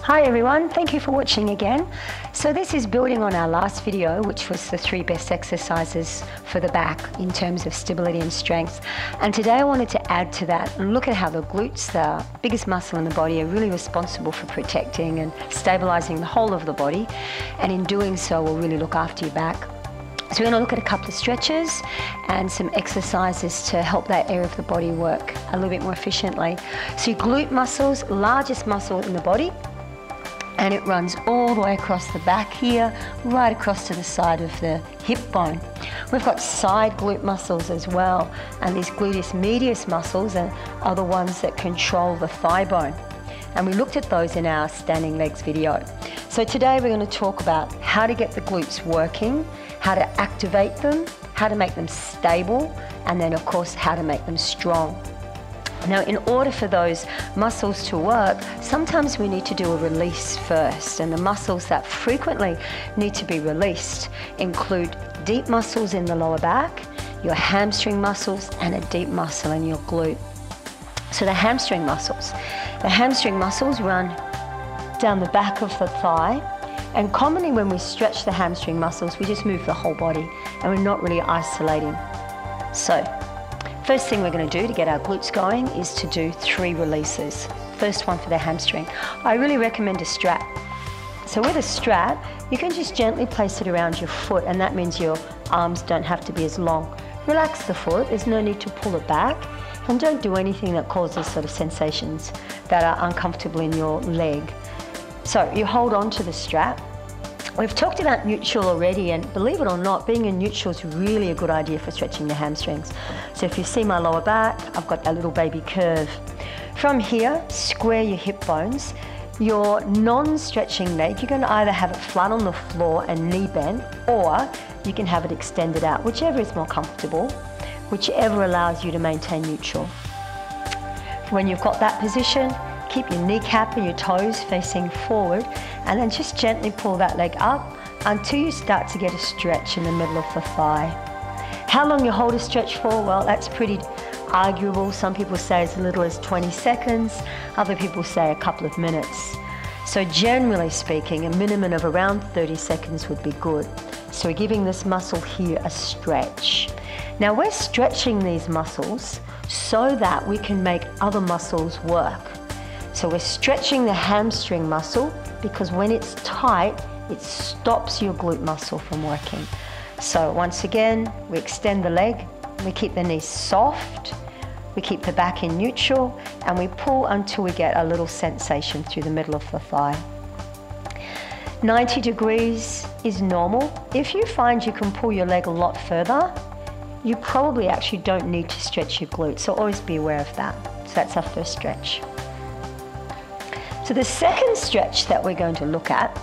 Hi everyone, thank you for watching again. So this is building on our last video, which was the 3 best exercises for the back in terms of stability and strength. And today I wanted to add to that and look at how the glutes, the biggest muscle in the body, are really responsible for protecting and stabilizing the whole of the body. And in doing so, will really look after your back. So we're going to look at a couple of stretches and some exercises to help that area of the body work a little bit more efficiently. So your glute muscles, largest muscle in the body, and it runs all the way across the back here, right across to the side of the hip bone. We've got side glute muscles as well, and these gluteus medius muscles are the ones that control the thigh bone. And we looked at those in our standing legs video. So today we're going to talk about how to get the glutes working, how to activate them, how to make them stable, and then of course how to make them strong. Now, in order for those muscles to work, sometimes we need to do a release first, and the muscles that frequently need to be released include deep muscles in the lower back, your hamstring muscles, and a deep muscle in your glute. So the hamstring muscles run down the back of the thigh, and commonly when we stretch the hamstring muscles, we just move the whole body and we're not really isolating. So first thing we're going to do to get our glutes going is to do 3 releases. First one for the hamstring. I really recommend a strap. So with a strap, you can just gently place it around your foot, and that means your arms don't have to be as long. Relax the foot, there's no need to pull it back, and don't do anything that causes sort of sensations that are uncomfortable in your leg. So you hold on to the strap. We've talked about neutral already, and believe it or not, being in neutral is really a good idea for stretching the hamstrings. So if you see my lower back, I've got that little baby curve. From here, square your hip bones. Your non-stretching leg, you're going to either have it flat on the floor and knee bent, or you can have it extended out, whichever is more comfortable, whichever allows you to maintain neutral. When you've got that position, keep your kneecap and your toes facing forward, and then just gently pull that leg up until you start to get a stretch in the middle of the thigh. How long you hold a stretch for? Well, that's pretty arguable. Some people say as little as 20 seconds. Other people say a couple of minutes. So generally speaking, a minimum of around 30 seconds would be good. So we're giving this muscle here a stretch. Now we're stretching these muscles so that we can make other muscles work. So we're stretching the hamstring muscle because when it's tight, it stops your glute muscle from working. So once again, we extend the leg, we keep the knees soft, we keep the back in neutral, and we pull until we get a little sensation through the middle of the thigh. 90 degrees is normal. If you find you can pull your leg a lot further, you probably actually don't need to stretch your glutes, so always be aware of that. So that's our first stretch. So the second stretch that we're going to look at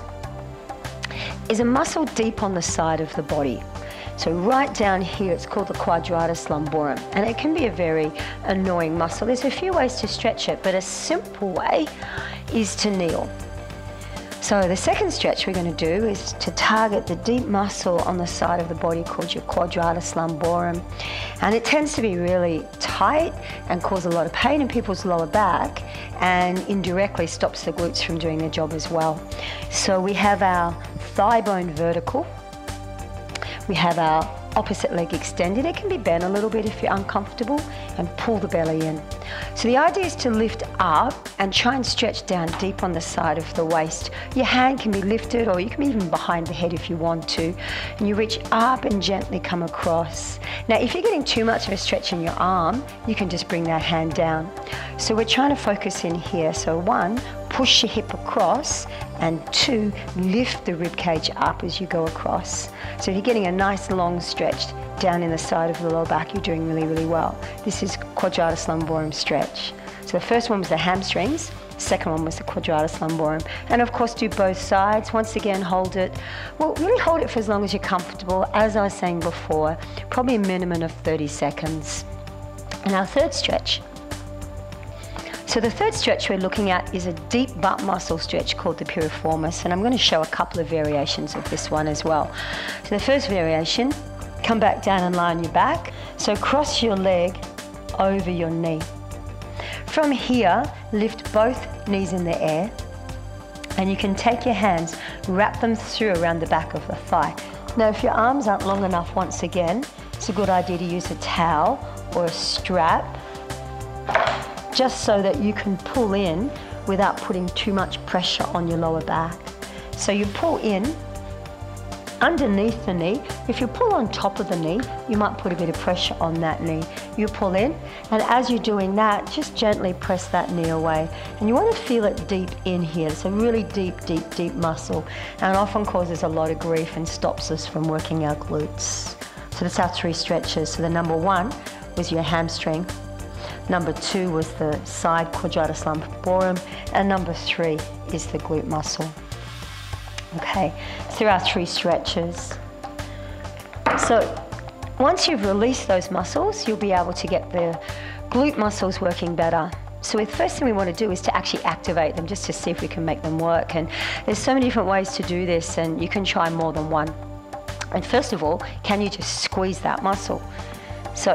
is a muscle deep on the side of the body. So right down here, it's called the quadratus lumborum, and it can be a very annoying muscle. There's a few ways to stretch it, but a simple way is to kneel. So the second stretch we're going to do is to target the deep muscle on the side of the body called your quadratus lumborum. And it tends to be really tight and cause a lot of pain in people's lower back, and indirectly stops the glutes from doing their job as well. So we have our thigh bone vertical. We have our opposite leg extended. It can be bent a little bit if you're uncomfortable, and pull the belly in. So the idea is to lift up and try and stretch down deep on the side of the waist. Your hand can be lifted, or you can be even behind the head if you want to. And you reach up and gently come across. Now, if you're getting too much of a stretch in your arm, you can just bring that hand down. So we're trying to focus in here. So 1, push your hip across, and 2, lift the rib cage up as you go across. So if you're getting a nice long stretch down in the side of the lower back, you're doing really, really well. This is quadratus lumborum stretch. So the first one was the hamstrings, second one was the quadratus lumborum. And of course, do both sides. Once again, hold it. Well, really hold it for as long as you're comfortable. As I was saying before, probably a minimum of 30 seconds. And our third stretch. So the third stretch we're looking at is a deep butt muscle stretch called the piriformis, and I'm going to show a couple of variations of this one as well. So the first variation, come back down and lie on your back. So cross your leg over your knee. From here, lift both knees in the air, And you can take your hands, wrap them through around the back of the thigh. Now, if your arms aren't long enough, once again, it's a good idea to use a towel or a strap, just so that you can pull in without putting too much pressure on your lower back. So you pull in underneath the knee. If you pull on top of the knee, you might put a bit of pressure on that knee. You pull in, and as you're doing that, just gently press that knee away. And you want to feel it deep in here. It's a really deep, deep, deep muscle, and it often causes a lot of grief and stops us from working our glutes. So that's our 3 stretches. So the number 1 was your hamstring. Number 2 was the side quadratus lumborum, and number 3 is the glute muscle. Okay, so there are 3 stretches. So once you've released those muscles, you'll be able to get the glute muscles working better. So the first thing we want to do is to actually activate them, just to see if we can make them work. And there's so many different ways to do this, and you can try more than one. And first of all, can you just squeeze that muscle? So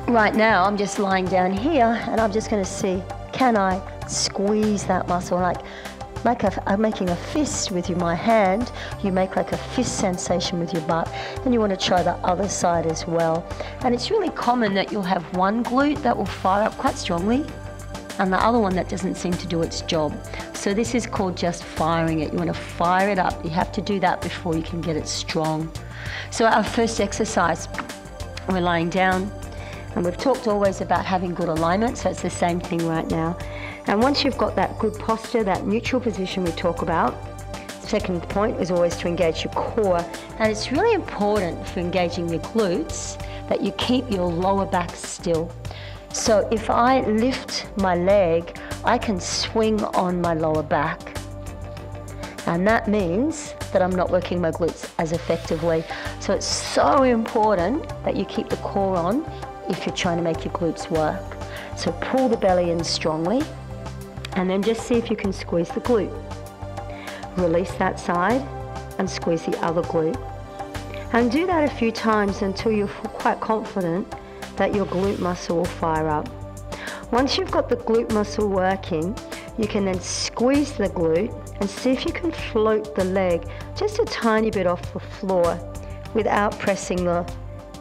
right now, I'm just lying down here, and I'm just going to see, can I squeeze that muscle? I'm making a fist with my hand. You make like a fist sensation with your butt, and you want to try the other side as well. And it's really common that you'll have one glute that will fire up quite strongly, and the other one that doesn't seem to do its job. So this is called just firing it. You want to fire it up. You have to do that before you can get it strong. So our first exercise, we're lying down, and we've talked always about having good alignment, so it's the same thing right now. And once you've got that good posture, that neutral position we talk about, second point is always to engage your core. And it's really important for engaging your glutes that you keep your lower back still. So if I lift my leg, I can swing on my lower back. And that means that I'm not working my glutes as effectively. So it's so important that you keep the core on if you're trying to make your glutes work. So pull the belly in strongly, and then just see if you can squeeze the glute. Release that side and squeeze the other glute. And do that a few times until you're quite confident that your glute muscle will fire up. Once you've got the glute muscle working, you can then squeeze the glute and see if you can float the leg just a tiny bit off the floor without pressing the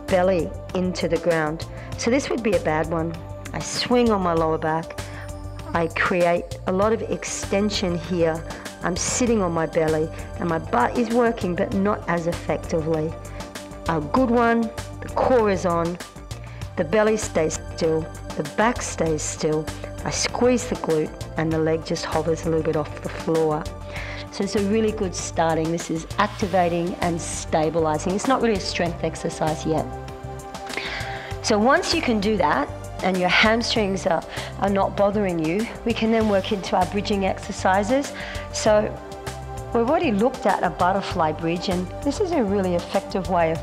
belly into the ground. So this would be a bad one. I swing on my lower back. I create a lot of extension here. I'm sitting on my belly, and my butt is working, but not as effectively. A good one, the core is on, the belly stays still, the back stays still. I squeeze the glute, and the leg just hovers a little bit off the floor. So it's a really good starting. This is activating and stabilizing. It's not really a strength exercise yet. So once you can do that, and your hamstrings are not bothering you, we can then work into our bridging exercises. So we've already looked at a butterfly bridge, and this is a really effective way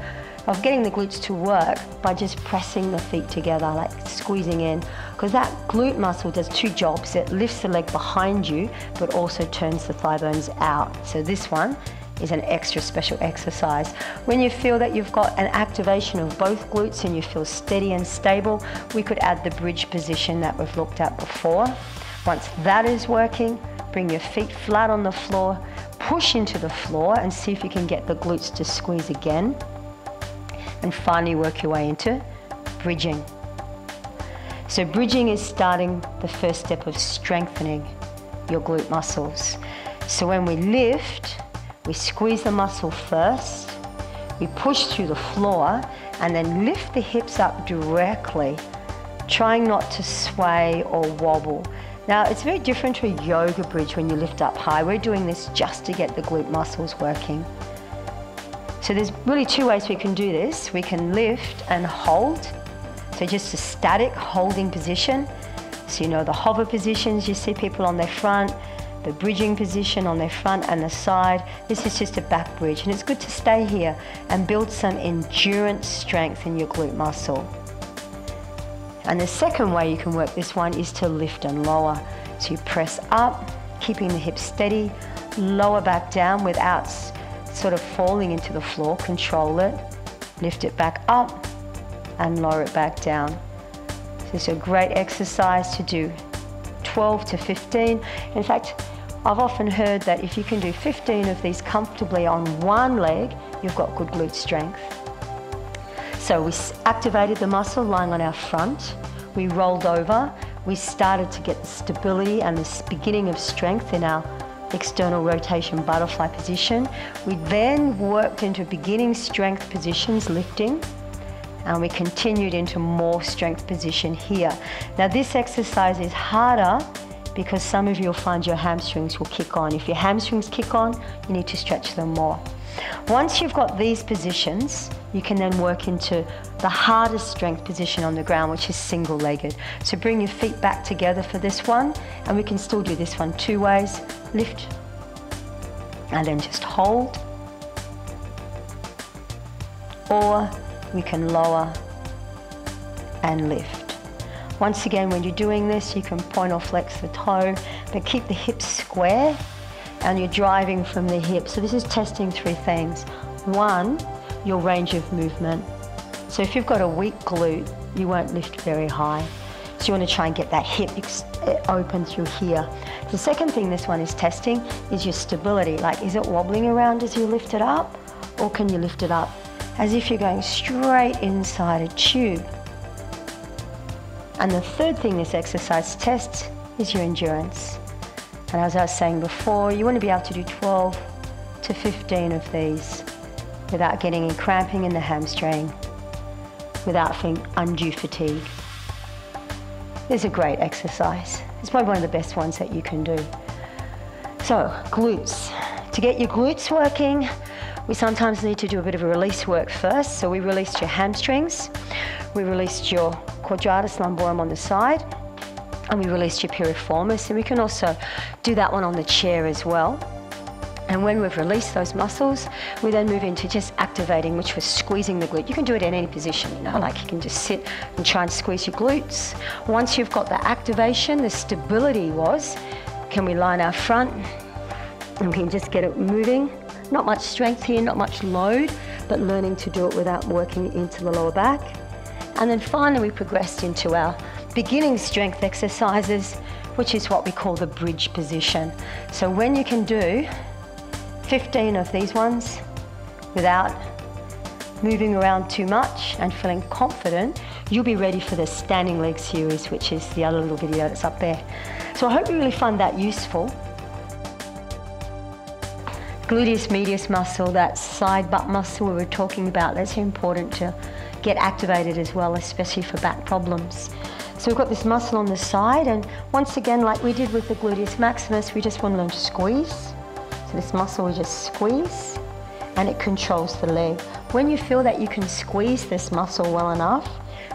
of getting the glutes to work by just pressing the feet together, like squeezing in, because that glute muscle does 2 jobs. It lifts the leg behind you, but also turns the thigh bones out. So this one is an extra special exercise. When you feel that you've got an activation of both glutes and you feel steady and stable, we could add the bridge position that we've looked at before. Once that is working, bring your feet flat on the floor, push into the floor and see if you can get the glutes to squeeze again. And finally work your way into bridging. So bridging is starting the first step of strengthening your glute muscles. So when we lift, we squeeze the muscle first, we push through the floor, and then lift the hips up directly, trying not to sway or wobble. Now, it's very different to a yoga bridge when you lift up high. We're doing this just to get the glute muscles working. So there's really 2 ways we can do this. We can lift and hold, so just a static holding position. So you know the hover positions, you see people on their front, the bridging position on their front and the side. This is just a back bridge, and it's good to stay here and build some endurance strength in your glute muscle. And the second way you can work this one is to lift and lower. So you press up, keeping the hips steady, lower back down without sort of falling into the floor. Control it, lift it back up and lower it back down. So it's a great exercise to do 12 to 15. In fact, I've often heard that if you can do 15 of these comfortably on one leg, you've got good glute strength. So we activated the muscle lying on our front, we rolled over, we started to get the stability and this beginning of strength in our external rotation butterfly position. We then worked into beginning strength positions, lifting, and we continued into more strength position here. Now this exercise is harder because some of you will find your hamstrings will kick on. If your hamstrings kick on, you need to stretch them more. Once you've got these positions, you can then work into the hardest strength position on the ground, which is single-legged. So bring your feet back together for this one, and we can still do this one two ways. Lift, and then just hold. Or we can lower and lift. Once again, when you're doing this, you can point or flex the toe, but keep the hips square and you're driving from the hip. So this is testing three things. One, your range of movement. So if you've got a weak glute, you won't lift very high. So you want to try and get that hip open through here. The second thing this one is testing is your stability. Like, is it wobbling around as you lift it up? Or can you lift it up as if you're going straight inside a tube? And the third thing this exercise tests is your endurance. And as I was saying before, you want to be able to do 12 to 15 of these without getting any cramping in the hamstring, without feeling undue fatigue. This is a great exercise. It's probably one of the best ones that you can do. So, glutes. To get your glutes working, we sometimes need to do a bit of a release work first. So we released your hamstrings, we released your quadratus lumborum on the side, and we released your piriformis. And we can also do that one on the chair as well. And when we've released those muscles, we then move into just activating, which was squeezing the glute. You can do it in any position, you know, like you can just sit and try and squeeze your glutes. Once you've got the activation, the stability was, can we line our front and we can just get it moving? Not much strength here, not much load, but learning to do it without working into the lower back. And then finally we progressed into our beginning strength exercises, which is what we call the bridge position. So when you can do 15 of these ones without moving around too much and feeling confident, you'll be ready for the standing leg series, which is the other little video that's up there. So I hope you really find that useful. Gluteus medius muscle, that side butt muscle we were talking about, that's important to get activated as well, especially for back problems. So we've got this muscle on the side, and once again, like we did with the gluteus maximus, we just want to learn to squeeze. So this muscle we just squeeze, and it controls the leg. When you feel that you can squeeze this muscle well enough,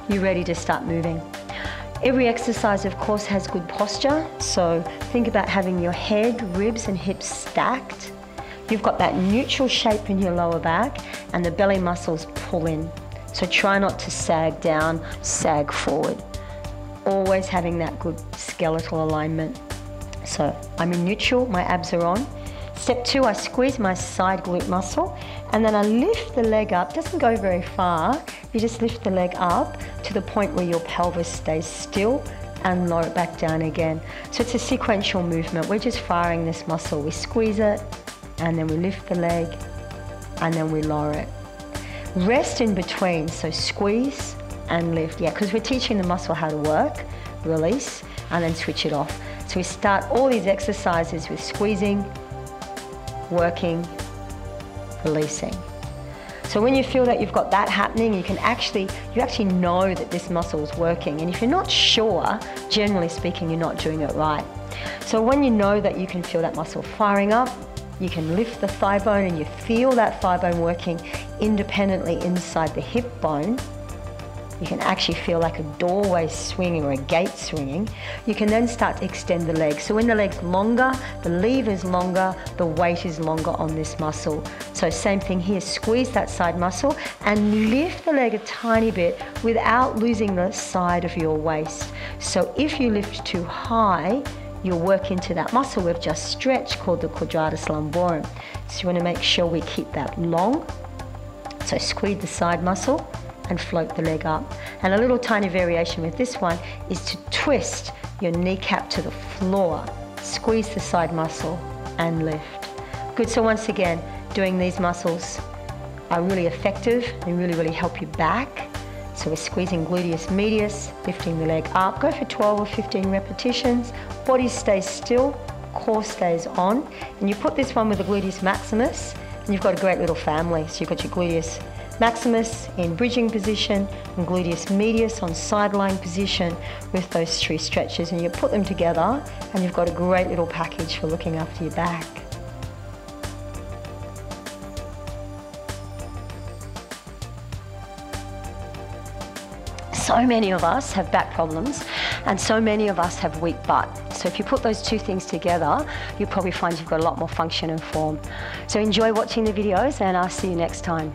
you're ready to start moving. Every exercise, of course, has good posture. So think about having your head, ribs, and hips stacked. You've got that neutral shape in your lower back, and the belly muscles pull in. So try not to sag down, sag forward. Always having that good skeletal alignment. So I'm in neutral, my abs are on. Step 2, I squeeze my side glute muscle, and then I lift the leg up. Doesn't go very far. You just lift the leg up to the point where your pelvis stays still and lower it back down again. So it's a sequential movement. We're just firing this muscle. We squeeze it, and then we lift the leg, and then we lower it. Rest in between, so squeeze and lift. Yeah, because we're teaching the muscle how to work, release, and then switch it off. So we start all these exercises with squeezing, working, releasing. So when you feel that you've got that happening, you actually know that this muscle is working. And if you're not sure, generally speaking, you're not doing it right. So when you know that you can feel that muscle firing up, you can lift the thigh bone and you feel that thigh bone working independently inside the hip bone. You can actually feel like a doorway swinging or a gate swinging. You can then start to extend the leg. So when the leg's longer, the lever is longer, the weight is longer on this muscle. So same thing here, squeeze that side muscle and lift the leg a tiny bit without losing the side of your waist. So if you lift too high, you'll work into that muscle we've just stretched called the quadratus lumborum. So you want to make sure we keep that long. So squeeze the side muscle and float the leg up. And a little tiny variation with this one is to twist your kneecap to the floor squeeze the side muscle and lift. Good, so once again, doing these muscles are really effective and really help you back. So we're squeezing gluteus medius, lifting the leg up. Go for 12 or 15 repetitions. Body stays still, core stays on. And you put this one with the gluteus maximus, and you've got a great little family. So you've got your gluteus maximus in bridging position and gluteus medius on sideline position with those 3 stretches. And you put them together and you've got a great little package for looking after your back. So many of us have back problems and so many of us have weak butt. So if you put those 2 things together, you'll probably find you've got a lot more function and form. So enjoy watching the videos and I'll see you next time.